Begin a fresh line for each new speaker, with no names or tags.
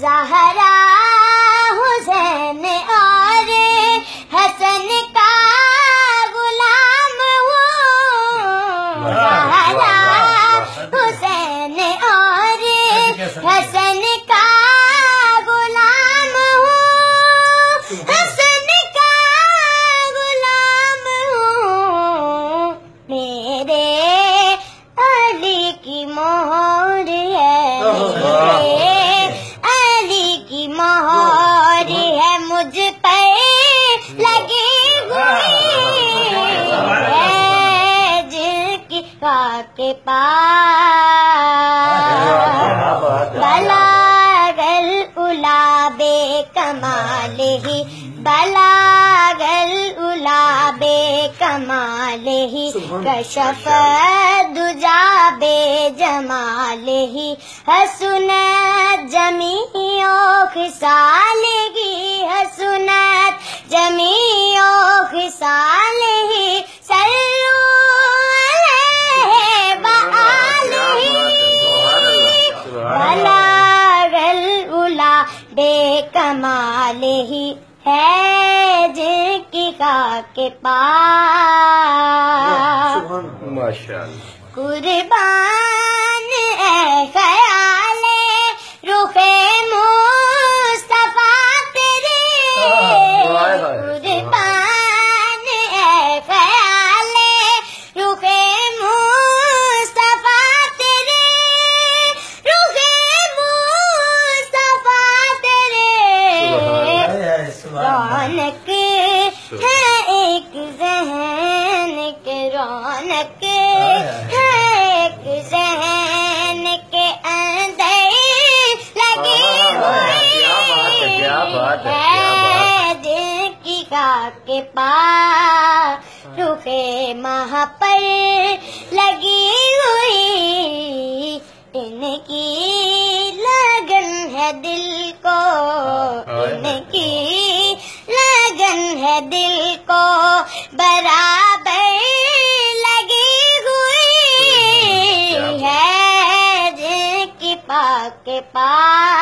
زہرا حسین اور حسن کا غلام ہوں، زہرا حسین اور حسن کا غلام ہوں، حسن کا غلام ہوں، میرے علی کی مہر ہے، علی کی مہر ہے، مجھ پہ لگی ہوئی ہے، جن کی خاک پاس بلاغ العلا بے کمالہ، بلاغ العلا بے کمالہ، کشف الدجا بے جمالہ، حسنت جمیع خصالہ، حسنت جمیع خصالہ، صلو علیہ وآلہ، بلاغ العلا بے کمالہ ہے، جن کی خاک پاس قربان اے خیال رخ مصطفیٰ تیرے، قربان اے خیال رخ مصطفیٰ تیرے، رخ مصطفیٰ تیرے، رونق ہے ایک ذہن کے، رونق ہے ایک ذہن کے اندر لگی ہوئی ہے، جن کی خاک پاس رخ ماہ پر لگی ہوئی، ان کی لگن ہے دل کو، ان کی لگن ہے دل کو برابر لگی ہوئی ہے، جن کی پاک پاس